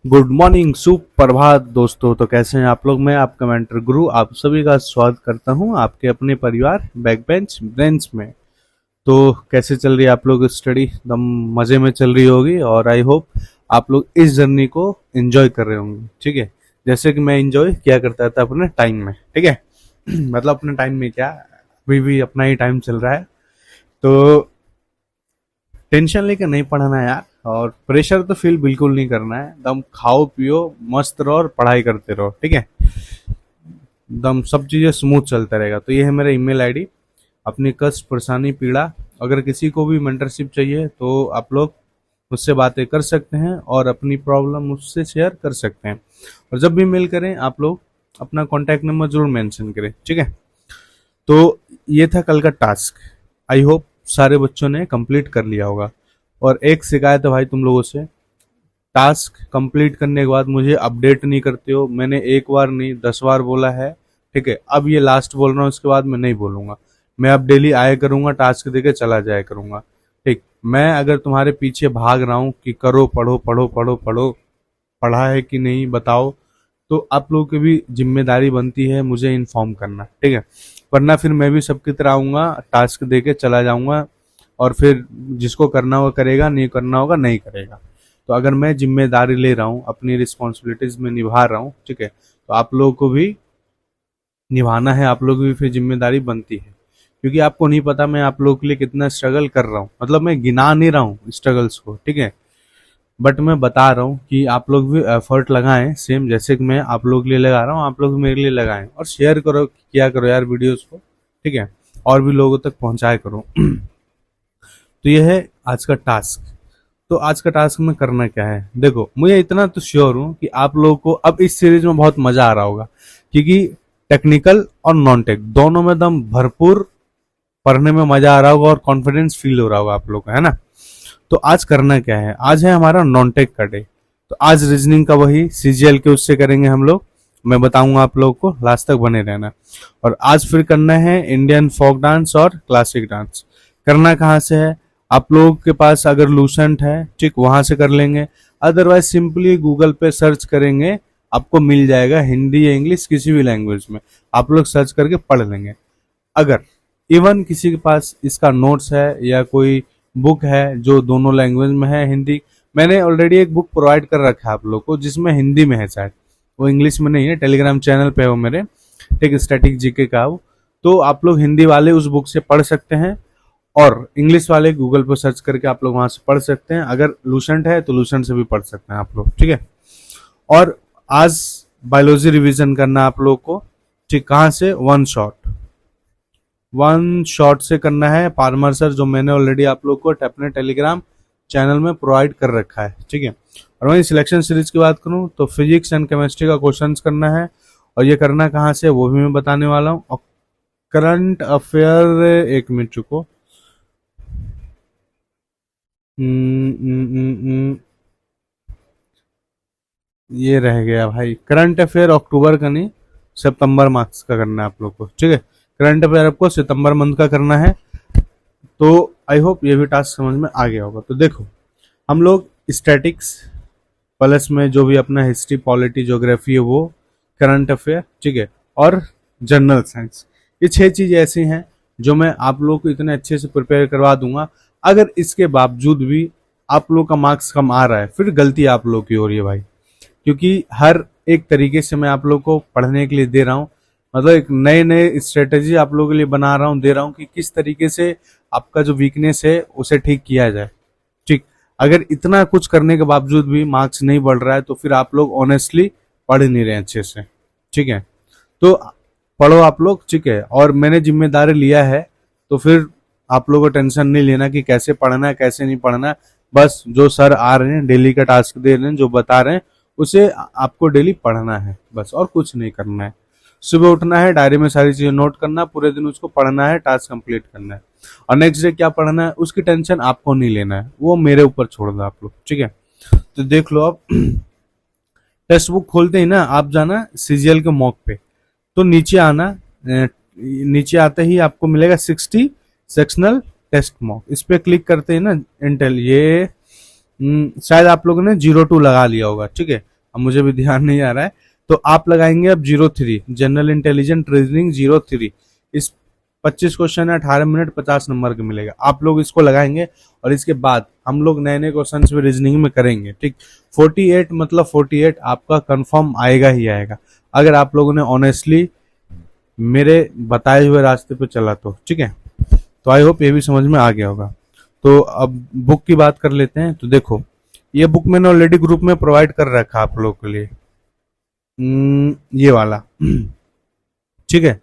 Good morning, सुप्रभात दोस्तों। तो कैसे हैं आप लोग? मैं आपका मेंटर गुरु आप सभी का स्वागत करता हूं आपके अपने परिवार बैक बेंच ब्रेंच में। तो कैसे चल रही है आप लोग स्टडी? एकदम मजे में चल रही होगी और आई होप आप लोग इस जर्नी को एंजॉय कर रहे होंगे। ठीक है, जैसे कि मैं एंजॉय किया करता था अपने टाइम में। ठीक है मतलब अपने टाइम में क्या, अभी भी अपना ही टाइम चल रहा है। तो टेंशन लेकर नहीं पढ़ना है यार, और प्रेशर तो फील बिल्कुल नहीं करना है। दम खाओ पियो मस्त रहो और पढ़ाई करते रहो। ठीक है, दम सब चीजें स्मूथ चलता रहेगा। तो ये है मेरा ईमेल आईडी। अपनी कष्ट परेशानी पीड़ा, अगर किसी को भी मेंटरशिप चाहिए तो आप लोग मुझसे बातें कर सकते हैं और अपनी प्रॉब्लम मुझसे शेयर कर सकते हैं। और जब भी मेल करें आप लोग अपना कॉन्टैक्ट नंबर जरूर मेंशन करें। ठीक है, तो ये था कल का टास्क। आई होप सारे बच्चों ने कंप्लीट कर लिया होगा। और एक शिकायत है भाई तुम लोगों से, टास्क कंप्लीट करने के बाद मुझे अपडेट नहीं करते हो। मैंने एक बार नहीं 10 बार बोला है। ठीक है, अब ये लास्ट बोल रहा हूँ, इसके बाद मैं नहीं बोलूंगा। मैं अब डेली आया करूंगा, टास्क देके चला जाया करूंगा। ठीक, मैं अगर तुम्हारे पीछे भाग रहा हूँ कि करो पढ़ो पढ़ो पढ़ो पढ़ो, पढ़ा है कि नहीं बताओ, तो आप लोगों की भी जिम्मेदारी बनती है मुझे इन्फॉर्म करना। ठीक है, वरना फिर मैं भी सबकी तरह आऊंगा, टास्क देके चला जाऊंगा और फिर जिसको करना होगा करेगा, नहीं करना होगा नहीं करेगा। तो अगर मैं जिम्मेदारी ले रहा हूँ, अपनी रिस्पॉन्सिबिलिटीज में निभा रहा हूँ, ठीक है, तो आप लोगों को भी निभाना है। आप लोगों की भी फिर जिम्मेदारी बनती है, क्योंकि आपको नहीं पता मैं आप लोगों के लिए कितना स्ट्रगल कर रहा हूँ। मतलब मैं गिना नहीं रहा हूँ स्ट्रगल्स को, ठीक है, बट मैं बता रहा हूँ कि आप लोग भी एफर्ट लगाएं, सेम जैसे कि मैं आप लोगों के लिए लगा रहा हूँ, आप लोग भी मेरे लिए लगाएं। और शेयर करो, किया करो यार वीडियोस को। ठीक है, और भी लोगों तक पहुंचाया करो। तो ये है आज का टास्क। तो आज का टास्क में करना क्या है, देखो मुझे इतना तो श्योर हूं कि आप लोगों को अब इस सीरीज में बहुत मजा आ रहा होगा, क्योंकि टेक्निकल और नॉन टेक दोनों में एकदम भरपूर पढ़ने में मजा आ रहा होगा और कॉन्फिडेंस फील हो रहा होगा आप लोग को, है ना। तो आज करना क्या है, आज है हमारा नॉन टेक का डे। तो आज रीजनिंग का वही सीजीएल के उससे करेंगे हम लोग। मैं बताऊंगा आप लोगों को, लास्ट तक बने रहना। और आज फिर करना है इंडियन फोक डांस और क्लासिक डांस। करना कहाँ से है, आप लोगों के पास अगर लूसेंट है, ठीक, वहां से कर लेंगे। अदरवाइज सिंपली गूगल पे सर्च करेंगे, आपको मिल जाएगा, हिंदी या इंग्लिश किसी भी लैंग्वेज में आप लोग सर्च करके पढ़ लेंगे। अगर इवन किसी के पास इसका नोट्स है या कोई बुक है जो दोनों लैंग्वेज में है, हिंदी, मैंने ऑलरेडी एक बुक प्रोवाइड कर रखा है आप लोग को जिसमें हिंदी में है, शायद वो इंग्लिश में नहीं है। टेलीग्राम चैनल पे है वो मेरे, ठीक, स्टैटिक जीके का वो। तो आप लोग हिंदी वाले उस बुक से पढ़ सकते हैं और इंग्लिश वाले गूगल पर सर्च करके आप लोग वहां से पढ़ सकते हैं। अगर लूसेंट है तो लूसेंट से भी पढ़ सकते हैं आप लोग, ठीक है। और आज बायोलॉजी रिवीजन करना आप लोग को, ठीक, कहाँ से, वन शॉट से करना है। पार्मर सर जो मैंने ऑलरेडी आप लोग को अपने टेलीग्राम चैनल में प्रोवाइड कर रखा है, ठीक है। और वहीं सिलेक्शन सीरीज की बात करूं तो फिजिक्स एंड केमिस्ट्री का क्वेश्चन करना है, और ये करना कहाँ से वो भी मैं बताने वाला हूँ। और करंट अफेयर, एक मिनट रुको, ये रह गया भाई। करंट अफेयर अक्टूबर का नहीं, सितंबर मार्क्स का करना है आप लोग को, ठीक है। करंट अफेयर आपको सितंबर मंथ का करना है। तो आई होप ये भी टास्क समझ में आ गया होगा। तो देखो, हम लोग स्टैटिक्स प्लस में जो भी अपना हिस्ट्री पॉलिटी ज्योग्राफी है वो, करंट अफेयर, ठीक है, और जनरल साइंस, ये 6 चीज ऐसी हैं जो मैं आप लोग को इतने अच्छे से प्रिपेयर करवा दूंगा। अगर इसके बावजूद भी आप लोग का मार्क्स कम आ रहा है, फिर गलती आप लोग की हो रही है भाई, क्योंकि हर एक तरीके से मैं आप लोग को पढ़ने के लिए दे रहा हूँ। मतलब एक नए नए स्ट्रेटेजी आप लोगों के लिए बना रहा हूँ, दे रहा हूँ कि किस तरीके से आपका जो वीकनेस है उसे ठीक किया जाए, ठीक। अगर इतना कुछ करने के बावजूद भी मार्क्स नहीं बढ़ रहा है तो फिर आप लोग ऑनेस्टली पढ़ नहीं रहे अच्छे से, ठीक है। तो पढ़ो आप लोग, ठीक है। और मैंने जिम्मेदारी लिया है तो फिर आप लोगों को टेंशन नहीं लेना कि कैसे पढ़ना है कैसे नहीं पढ़ना है। बस जो सर आ रहे हैं डेली का टास्क दे रहे हैं, जो बता रहे हैं उसे आपको डेली पढ़ना है, बस, और कुछ नहीं करना है। सुबह उठना है, डायरी में सारी चीजें नोट करना, पूरे दिन उसको पढ़ना है, टास्क कंप्लीट करना है। और नेक्स्ट डे क्या पढ़ना है उसकी टेंशन आपको नहीं लेना है, वो मेरे ऊपर छोड़ दो आप लोग, ठीक है। तो देख लो, अब टेक्स्ट बुक खोलते ही ना आप जाना सीजीएल के मॉक पे, तो नीचे आना, नीचे आते ही आपको मिलेगा 60 सेक्शनल टेस्ट मॉक। इस पे क्लिक करते ही ना इंटेल, ये शायद आप लोगों ने 02 लगा लिया होगा, ठीक है। अब मुझे भी ध्यान नहीं आ रहा है। तो आप लगाएंगे अब 03 जनरल इंटेलिजेंट रीजनिंग 03। इस 25 क्वेश्चन है, 18 मिनट, 50 नंबर का मिलेगा। आप लोग इसको लगाएंगे और इसके बाद हम लोग नए नए क्वेश्चन भी रीजनिंग में करेंगे। ठीक, 48 मतलब 48 आपका कंफर्म आएगा ही आएगा, अगर आप लोगों ने ऑनेस्टली मेरे बताए हुए रास्ते पे चला तो। ठीक है, तो आई होप ये भी समझ में आ गया होगा। तो अब बुक की बात कर लेते हैं। तो देखो, ये बुक मैंने ऑलरेडी ग्रुप में प्रोवाइड कर रखा आप लोगों के लिए, ये वाला। ठीक है,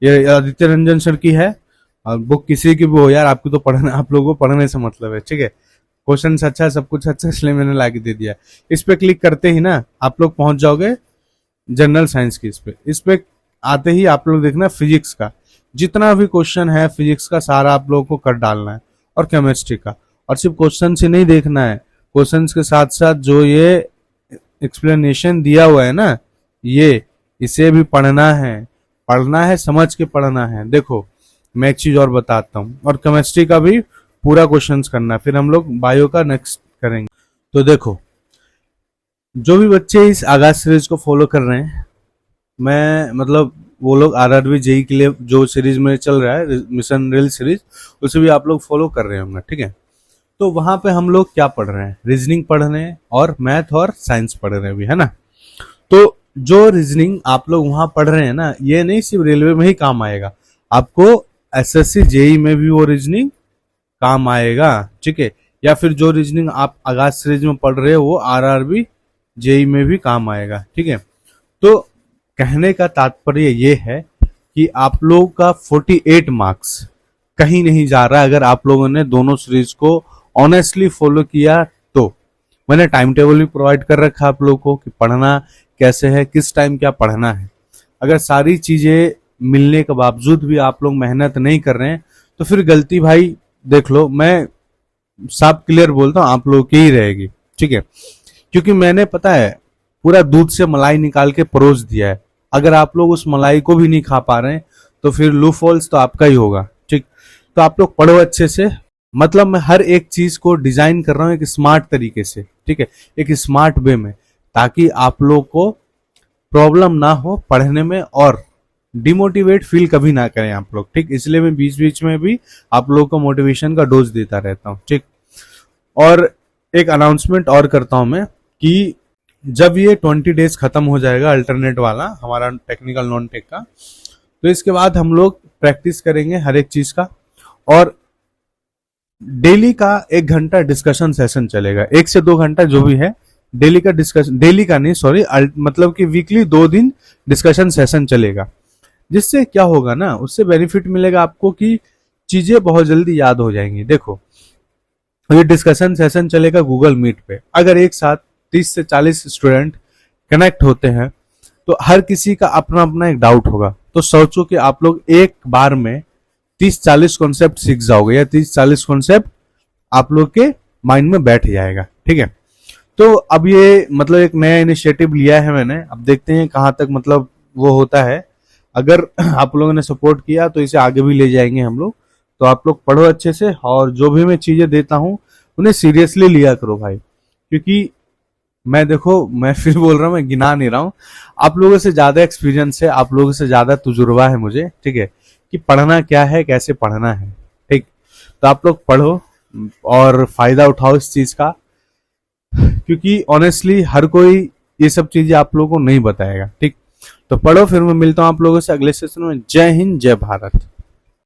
ये आदित्य रंजन सर की है। और बुक किसी की भी हो यार, आपको तो पढ़ना, आप लोगों को पढ़ने से मतलब है। ठीक है, क्वेश्चन अच्छा है, सब कुछ अच्छा, इसलिए मैंने ला के दे दिया। इस पे क्लिक करते ही ना आप लोग पहुंच जाओगे जनरल साइंस की। इस पे आते ही आप लोग देखना फिजिक्स का जितना भी क्वेश्चन है, फिजिक्स का सारा आप लोगों को कर डालना है, और केमिस्ट्री का। और सिर्फ क्वेश्चन से नहीं देखना है, क्वेश्चन के साथ साथ जो ये एक्सप्लेनेशन दिया हुआ है ना, ये इसे भी पढ़ना है, समझ के पढ़ना है। देखो मैं एक चीज और बताता हूँ, और केमिस्ट्री का भी पूरा क्वेश्चंस करना है, फिर हम लोग बायो का नेक्स्ट करेंगे। तो देखो, जो भी बच्चे इस आगाज सीरीज को फॉलो कर रहे हैं, मैं मतलब वो लोग आरआरबी जेई के लिए जो सीरीज में चल रहा है, मिशन रेल सीरीज, उसे भी आप लोग फॉलो कर रहे होंगे। ठीक है, तो वहां पे हम लोग क्या पढ़ रहे हैं, रीजनिंग पढ़ रहे हैं और मैथ और साइंस पढ़ रहे हैं भी, है ना। तो जो रीजनिंग आप लोग वहां पढ़ रहे हैं ना, ये नहीं सिर्फ रेलवे में ही काम आएगा, आपको एसएससी जेई में भी वो रीजनिंग काम आएगा। ठीक है, या फिर जो रीजनिंग आप आगाज सीरीज में पढ़ रहे हो वो आरआरबी जेई में भी काम आएगा। ठीक है, तो कहने का तात्पर्य ये है कि आप लोगों का 48 मार्क्स कहीं नहीं जा रहा है, अगर आप लोगों ने दोनों सीरीज को ऑनेस्टली फॉलो किया तो। मैंने टाइम टेबल भी प्रोवाइड कर रखा आप लोगों को कि पढ़ना कैसे है, किस टाइम क्या पढ़ना है। अगर सारी चीजें मिलने के बावजूद भी आप लोग मेहनत नहीं कर रहे हैं, तो फिर गलती भाई देख लो, मैं साफ क्लियर बोलता हूँ, आप लोगों की ही रहेगी। ठीक है, क्योंकि मैंने पता है पूरा दूध से मलाई निकाल के परोस दिया है। अगर आप लोग उस मलाई को भी नहीं खा पा रहे हैं, तो फिर लू फॉल्स तो आपका ही होगा। ठीक, तो आप लोग पढ़ो अच्छे से। मतलब मैं हर एक चीज को डिजाइन कर रहा हूँ एक स्मार्ट तरीके से। ठीक है, एक स्मार्ट वे में, ताकि आप लोग को प्रॉब्लम ना हो पढ़ने में और डिमोटिवेट फील कभी ना करें आप लोग। ठीक, इसलिए मैं बीच बीच में भी आप लोगों को मोटिवेशन का डोज देता रहता हूँ। ठीक, और एक अनाउंसमेंट और करता हूं मैं कि जब ये 20 डेज खत्म हो जाएगा अल्टरनेट वाला हमारा टेक्निकल नॉन टेक का, तो इसके बाद हम लोग प्रैक्टिस करेंगे हर एक चीज का, और डेली का 1 घंटा डिस्कशन सेशन चलेगा, 1 से 2 घंटा जो भी है डेली का डिस्कशन, डेली का नहीं सॉरी, मतलब कि वीकली 2 दिन डिस्कशन सेशन चलेगा। जिससे क्या होगा ना, उससे बेनिफिट मिलेगा आपको कि चीजें बहुत जल्दी याद हो जाएंगी। देखो, ये डिस्कशन सेशन चलेगा गूगल मीट पे। अगर एक साथ 30 से 40 स्टूडेंट कनेक्ट होते हैं, तो हर किसी का अपना अपना एक डाउट होगा। तो सोचो कि आप लोग एक बार में 30-40 कॉन्सेप्ट सीख जाओगे, या 30-40 कॉन्सेप्ट आप लोग के माइंड में बैठ जाएगा। ठीक है, तो अब ये मतलब एक नया इनिशिएटिव लिया है मैंने, अब देखते हैं कहाँ तक मतलब वो होता है। अगर आप लोगों ने सपोर्ट किया तो इसे आगे भी ले जाएंगे हम लोग। तो आप लोग पढ़ो अच्छे से, और जो भी मैं चीजें देता हूँ उन्हें सीरियसली लिया करो भाई, क्योंकि मैं देखो, मैं फिर बोल रहा हूँ, मैं गिना नहीं रहा हूँ, आप लोगों से ज्यादा एक्सपीरियंस है, आप लोगों से ज्यादा तजुर्बा है मुझे। ठीक है, कि पढ़ना क्या है, कैसे पढ़ना है। ठीक, तो आप लोग पढ़ो और फायदा उठाओ इस चीज का, क्योंकि ऑनेस्टली हर कोई ये सब चीजें आप लोगों को नहीं बताएगा। ठीक, तो पढ़ो, फिर मैं मिलता हूँ आप लोगों से अगले सेशन में। जय हिंद, जय भारत।